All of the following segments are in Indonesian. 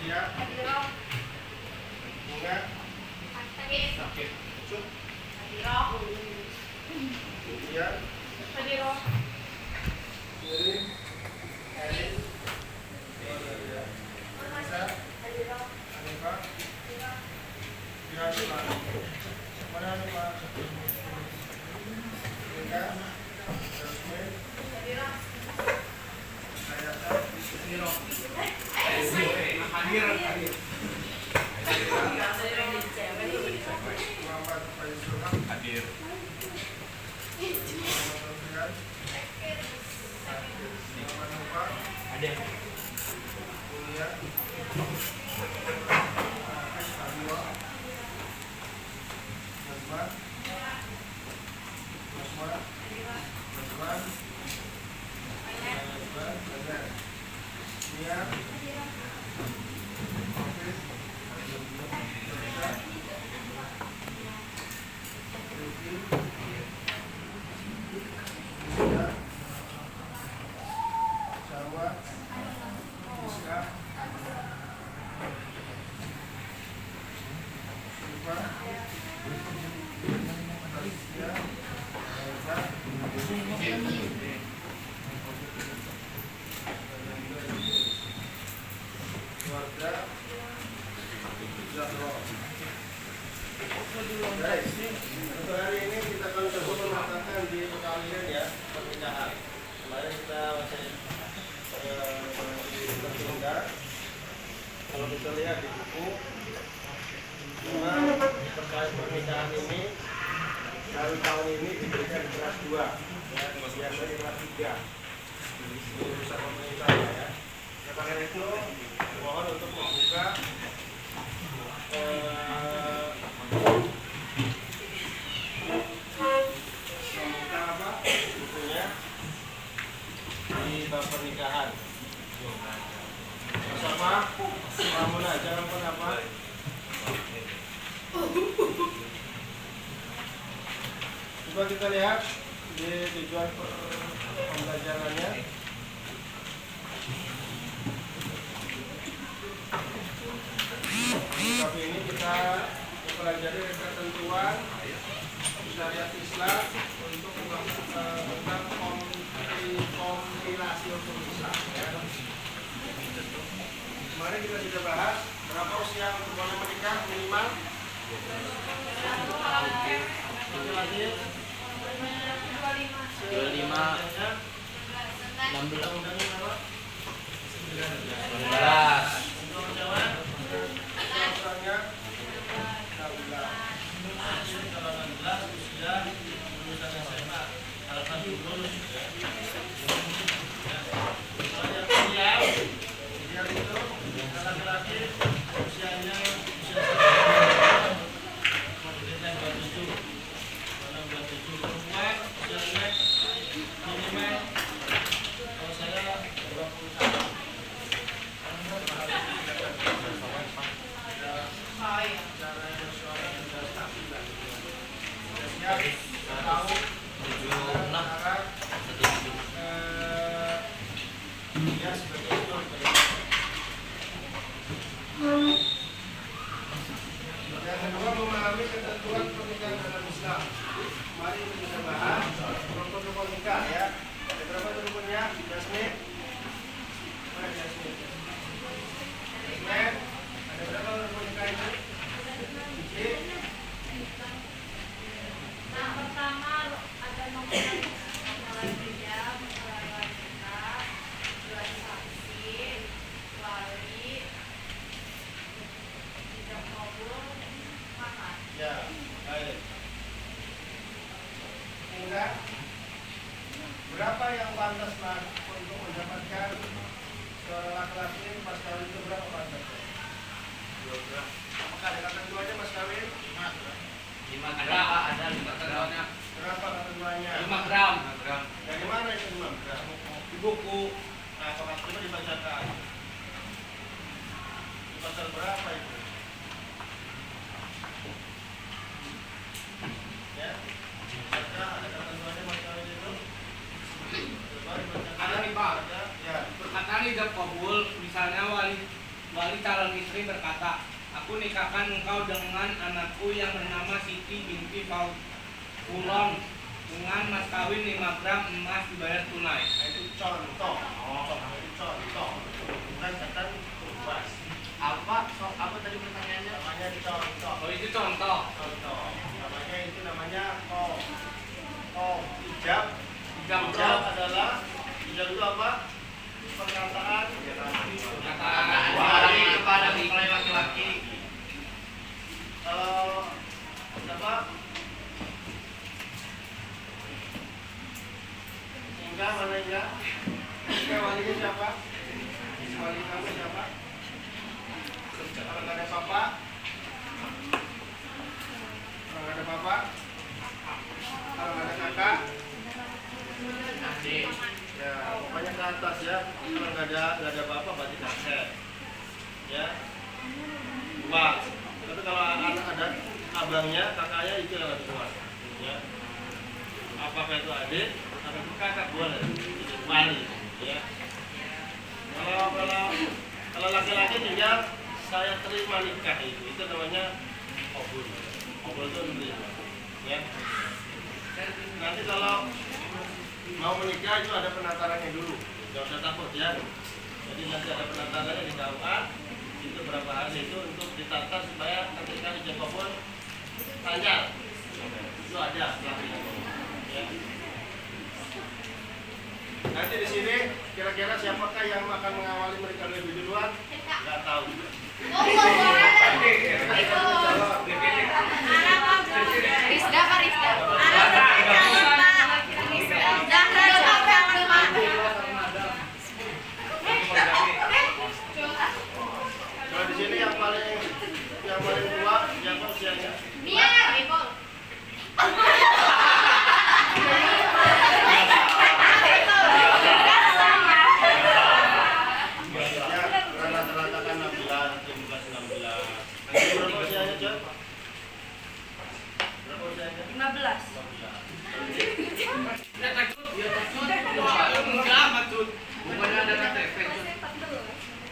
Adia. Hadiro. Bunga. Sakit. Sakit. Cut. Hadiro. Dia. Hadiro. Kiri. Erin. Bisa. Hadiro. Anifa. Kira-kira. Mana Anifa? Ika. Jasmine. Hadiro. Ayata. Hadiro. Muhammad Faizul Haq. Hadir. Muhammad Alfian. Muhammad Nufa. Ada. Kuliah. Adwa. Nazman. Nazman. Nazman. Nazman. Nazman. Nia. Hafiz. Nisa. Rifki. Rizka. Syarwa. Rizka. Siva. Alicia. Elsa. Keluarga. Zahra. Guys, untuk hari ini kita akan coba mematangkan di perkalian ya, pernikahan. Kemarin kita masih tertunda. Kalau kita lihat di buku, memang terkait pernikahan ini tahun ini diberikan di kelas 2 ya, biasanya di kelas 3 di urusan pemerintah ya. Karena itu mohon untuk membuka bukunya di bab pernikahan. Bersama Ramona, jangan lupa apa? Coba kita lihat di tujuan pembelajarannya. Tapi ini kita mempelajari ketentuan syariat Islam untuk tentang kompilasi hukum Islam. Ya. Kemarin kita sudah bahas berapa usia untuk boleh menikah minimal. Laki-laki 25, 16, Yang kedua, memahami ketentuan pernikahan dalam Islam. Mari kita bahas rukun-rukun nikah ya. Ada berapa rukunnya? Jasmine? Mana Jasmine? Jasmine? Ada berapa rukun nikah itu? Cici? Yang pertama ada nomor hijab, wanita, gelar saksi, wali, hijab kabul, makan. Ya, baik. Enggak. Berapa yang pantas untuk mendapatkan seorang laki-laki mas kawin itu berapa pantasnya? 12. Apakah ada ketentuannya mas kawin? 5 ada 5 gramnya. Berapa ketentuannya? 5 gram. Dari mana itu 5 gram? Di buku. Nah, kalau coba dibacakan. Di pasal berapa itu? Ya. Baca, ada ketentuannya mas kawin itu? Coba dibacakan. Ada nih, Pak. Ya. Perkataan hijab kabul, misalnya wali Lalu calon istri berkata, aku nikahkan engkau dengan anakku yang bernama Siti binti Faulon dengan mas kawin 5 gram emas dibayar tunai. Nah, itu contoh. Itu contoh. Bukan kata tugas. Apa tadi pertanyaannya? Namanya contoh. Oh, itu contoh. Contoh. Namanya ijab. Ijab Adalah ijab itu apa? Perkataan Wali kepada mempelai laki-laki. Siapa? Hingga mana hingga? Hingga walinya siapa? Wali kamu siapa? Kalau nggak ada papa? Kalau nggak ada papa? Kalau nggak ada kakak? Adik. Ya, pokoknya ke atas ya. Kalau nggak ada bapak berarti kakek. Ya. Dua. Tapi kalau ada abangnya, kakaknya itu yang lebih kuat. Ya. Apakah itu adik? Atau itu kakak boleh? Itu wali. Ya. Kalau laki-laki tinggal saya terima nikah itu namanya obul. Obul itu menerima. Ya. Nanti kalau mau menikah itu ada penatarannya dulu, nggak usah takut ya. Jadi nanti ada penatarannya di KUA, itu berapa hari itu untuk ditata supaya ketika dijawab pun lancar. Itu ada pelatihan. Ya. Nanti di sini kira-kira siapakah yang akan mengawali mereka lebih duluan? Nggak tahu. Rizda Pak Rizda. Kalau di sini yang paling tua siapa usianya? Mia. Ya, rata-rata kan 16, 17, 16. Nanti berapa usianya, Cok? Berapa usianya? 15. Enggak, maksud. Bukannya ada KTP.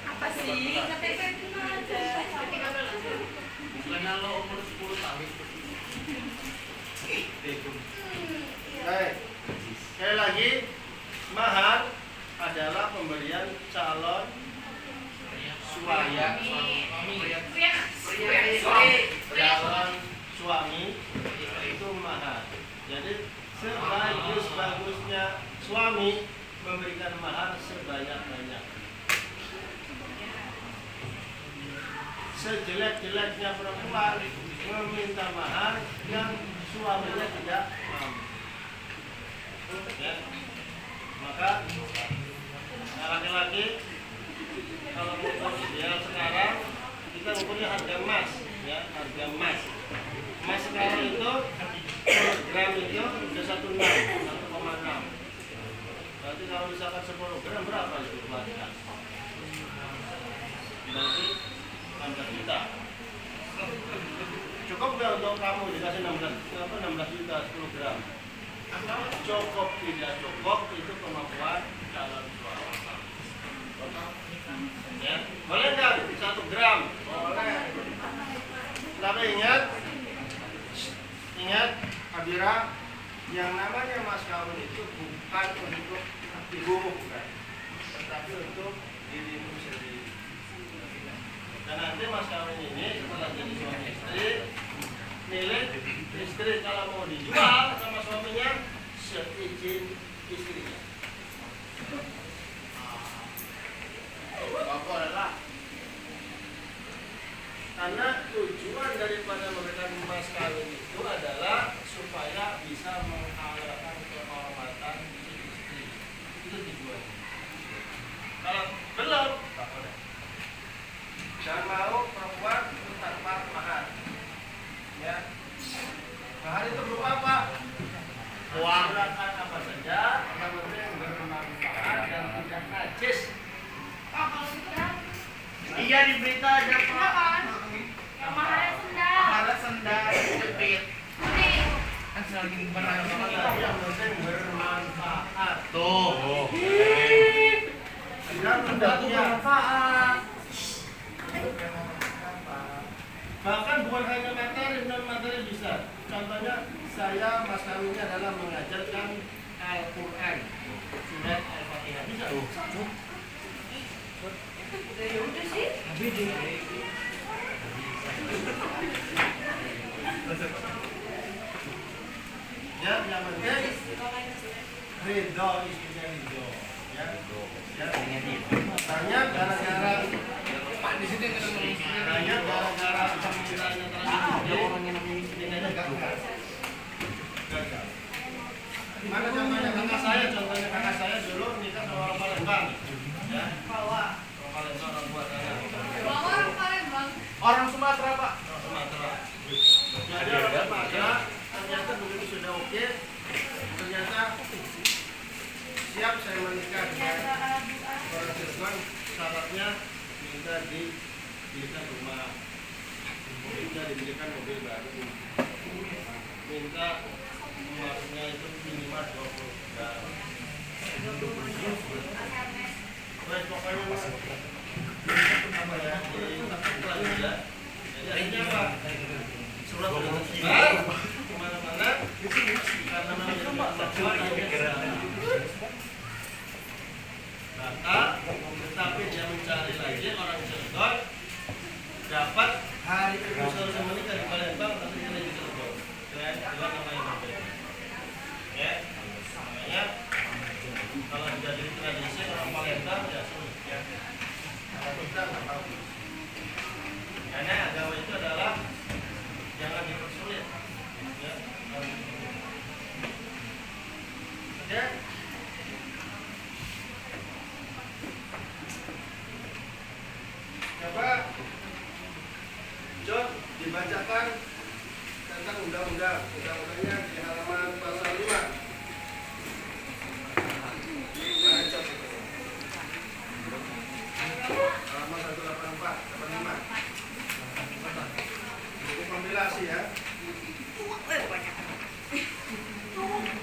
Apa sih? KTP itu ada. Bukannya lo umur 10 tahun. Baik. Sekali lagi, mahar adalah pemberian calon suami. Calon suami itu mahar. Jadi sebagus-bagusnya suami memberikan mahar sebanyak-banyak. Sejelek-jeleknya perempuan meminta mahar yang suaminya tidak mampu. Ya. Maka laki-laki kalau mau ideal sekarang kita ngukurnya harga emas, ya harga emas. Emas sekarang itu per gram itu udah 1,6. Berarti kalau misalkan 10 gram berapa itu emasnya? Berarti 16 juta. Cukup nggak untuk kamu dikasih 16 juta 10 gram? Cukup tidak cukup itu kemampuan calon suami. Ya, boleh nggak 1 gram? Boleh. Tapi ingat, Kabira, yang namanya mas kawin itu bukan untuk ibumu bukan, tetapi untuk dirimu sendiri. Dan nanti mas kawin ini setelah jadi suami istri, milik istri kalau mau dijual sama suaminya seizin istrinya. Karena tujuan daripada memberikan mas kawin itu adalah supaya bisa menghalalkan kehormatan istri. Itu tujuan. Kalau belum, tak boleh. Jangan mau perempuan tanpa mahar. Ya. Mahar itu berupa apa? Uang apa saja, yang penting bermanfaat dan tidak najis. Iya di berita ada Kan? Yang mahalnya sendal. Malah sendal jepit. Kan lagi bermanfaat. yang penting bermanfaat. Tuh. Dan hendaknya contohnya saya mas kawinnya adalah mengajarkan Al-Quran, surat Al-Fatihah. Bisa? Ya udah sih. Ya, yang penting ridho, istrinya ridho. Ya, tanya gara-gara Pak di sini tanya gara-gara pemikirannya terakhir istrinya gagal. Mana contohnya kakak saya dulu nikah sama orang Palembang. Ya, orang Palembang, orang buat sana. Orang Palembang. orang Sumatera, Pak. Sumatera. Jadi orang Sumatera ternyata begitu sudah oke, ternyata siap saya menikah dengan orang Cirebon, syaratnya minta dibelikan rumah, minta dibelikan mobil baru, minta rumahnya itu minimal 20 juta. Baik, pokoknya apa ya, ditakut lagi ya. Jadi akhirnya apa? Surat berkibar kemana-mana karena menjadi masalah batal, tetapi dia mencari lagi orang Cirebon, dapat hari itu seharusnya menikah di Palembang, tapi dia di Cirebon. Keren, juga namanya berbeda. Ya, makanya kalau jadi tradisi orang Palembang ya sulit ya. Kalau kita nggak tahu. Karena agama itu adalah jangan dipersulit. Ya, oke. Coba John dibacakan tentang undang-undangnya di halaman pasal 5. Halaman 184, 85. Buku kompilasi ya.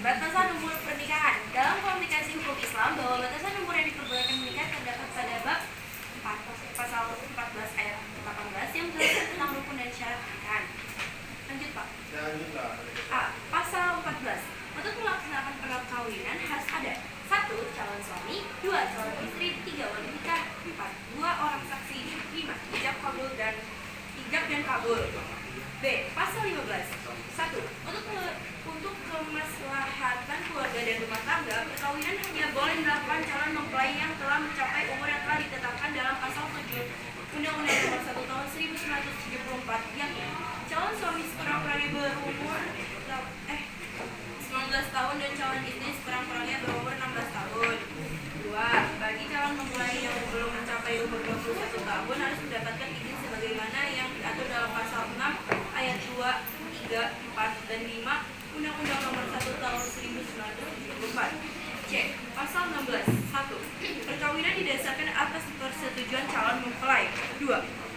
Batasan umur pernikahan. Dalam komunikasi hukum Islam, bahwa batasan umur yang diperbolehkan menikah terdapat pada bab 4, pasal 14 ayat 18 yang menjelaskan tentang rukun dan syarat pernikahan. Lanjut, Pak. Ya, lanjutlah. A. Pasal 14. Untuk melaksanakan perkawinan harus ada 1. Calon suami, 2. Calon istri, 3. Wali nikah, 4. 2 orang saksi, 5. Ijab dan kabul. B. Pasal 15. 1. Untuk kemaslahatan keluarga dan rumah tangga, perkawinan hanya boleh dilakukan calon mempelai yang telah mencapai umur yang telah ditetapkan dalam pasal 7 Undang-Undang Nomor 1 Tahun 1974 yang calon suami sekurang-kurangnya berumur 19 tahun dan calon istri sekurang-kurangnya berumur 16 tahun. 2. Bagi calon mempelai yang belum mencapai umur 21 tahun harus mendapatkan izin sebagaimana yang diatur dalam pasal 6 ayat 2, 3, 4, dan 5 Undang-Undang Nomor 1 Tahun 1974. C. Pasal 16. 1. Perkawinan didasarkan atas persetujuan calon mempelai. 2.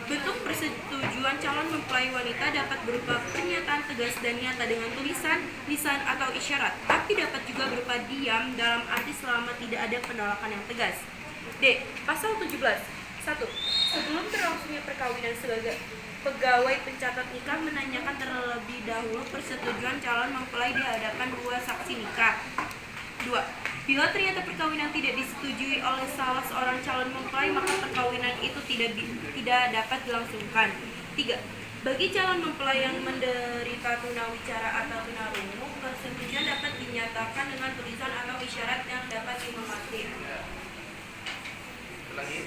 Bentuk persetujuan calon mempelai wanita dapat berupa pernyataan tegas dan nyata dengan tulisan, lisan, atau isyarat, tapi dapat juga berupa diam dalam arti selama tidak ada penolakan yang tegas. D. Pasal 17. 1. Sebelum berlangsungnya perkawinan sebagai pegawai pencatat nikah menanyakan terlebih dahulu persetujuan calon mempelai di hadapan 2 saksi nikah. 2. Bila ternyata perkawinan tidak disetujui oleh salah seorang calon mempelai, maka perkawinan itu tidak dapat dilangsungkan. 3. Bagi calon mempelai yang menderita tunawicara atau tunarungu, persetujuan dapat dinyatakan dengan tulisan atau isyarat yang dapat dimengerti. Lagi.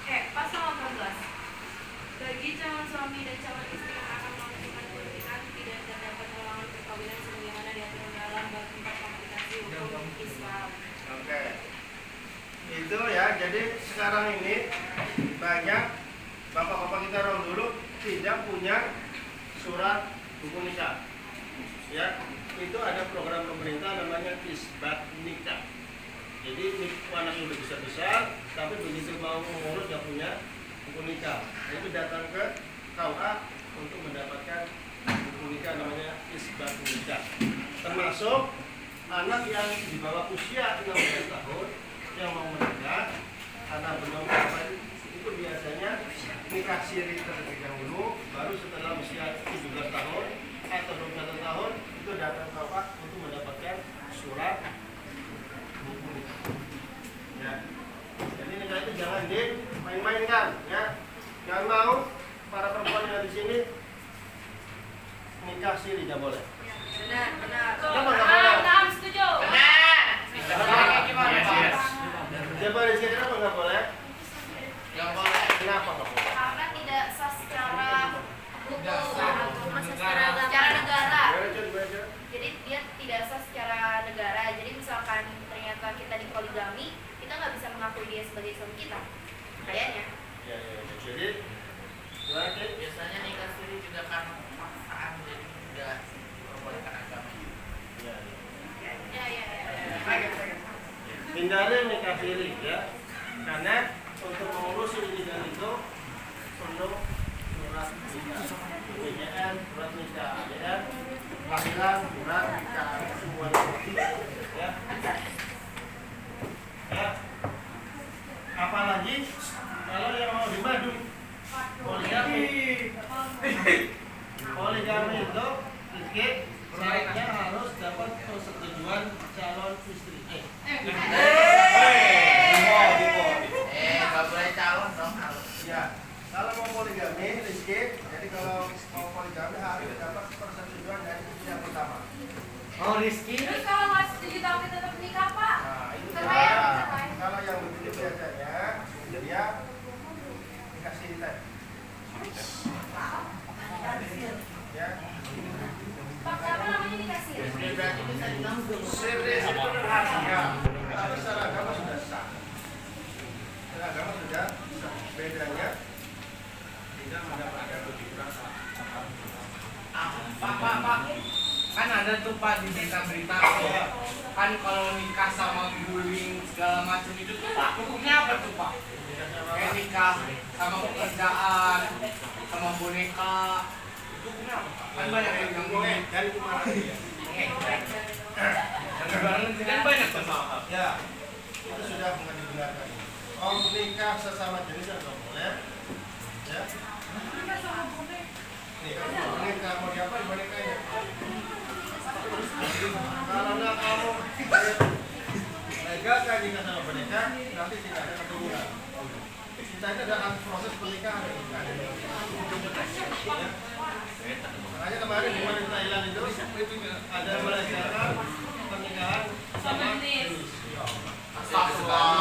Pasal 18. Bagi calon suami dan calon istri yang akan melakukan pernikahan tidak terdapat halangan perkawinan sebagaimana diatur dalam bab 4 komunikasi hukum Islam. Oke. Itu ya, jadi sekarang ini banyak bapak-bapak kita orang dulu tidak punya surat buku nikah. Ya, itu ada program pemerintah namanya isbat nikah. Jadi anaknya udah besar-besar, tapi begitu mau mengurus gak punya buku nikah. Itu datang ke KUA untuk mendapatkan buku nikah namanya isbat nikah. Termasuk anak yang di bawah usia 16 tahun yang mau menikah karena belum dapat itu biasanya nikah siri terlebih dahulu, baru baru setelah usia 17 tahun atau 21 tahun itu datang ke Pak untuk mendapatkan surat buku nikah. Ya. Jadi nikah itu jangan dimain-mainkan, ya. Jangan mau para perempuan yang di sini nikah siri tidak boleh. Benar. Kenapa nggak boleh? Nah, setuju. Siapa di sini kenapa nggak boleh? Nggak boleh. Kenapa nggak boleh? Karena tidak sah secara hukum atau secara negara. Jadi dia tidak sah secara negara. Jadi misalkan ternyata kita di poligami, kita nggak bisa mengakui dia sebagai suami kita. Kayaknya. Ya. Jadi Biasanya nikah siri juga karena paksaan, jadi tidak memperbolehkan agamanya. Hindari nikah siri, ya. Karena untuk mengurusi ini dan itu perlu surat nikah, BJN, surat nikah, ya, panggilan, surat nikah, semua ya. Ya. Apalagi kalau yang mau dimadu poligami itu sedikit syaratnya harus dapat persetujuan calon istri. Nggak boleh calon dong harus. Ya, kalau mau poligami, Rizky, jadi kalau mau poligami harus dapat persetujuan dari istri yang pertama. Oh, Rizky. Terus kalau nggak setuju tapi tetap nikah, Pak? Nah, itu Cerai. kalau yang begitu biasanya dia dikasih teh. Ya. Pak, siapa namanya dikasih? Berarti bisa ditanggung. Siri itu rahasia. Tapi secara agama sudah sah. Secara agama sudah sah. Bedanya tidak mendapatkan kejujuran. Pak. Kan ada tuh Pak di berita-berita tuh. Kan kalau nikah sama guling segala macam itu tuh Pak, hukumnya apa tuh Pak? Kayak nikah sama pekerjaan, sama boneka. Itu hukumnya apa Pak? Kan banyak yang bilang Dari kemana dia? yang bareng kan banyak tuh Pak. Ya, itu sudah bukan digunakan. Om nikah sesama jenis atau boleh? Ya. Nih, kamu nikah mau diapa bonekanya? Kalau nggak kamu legalkan nikah sama boneka, nanti tidak ada keturunan. Kita ini adalah proses pernikahan. Ya. Makanya kemarin di mana Thailand itu ada melegalkan pernikahan sama jenis. Astagfirullah.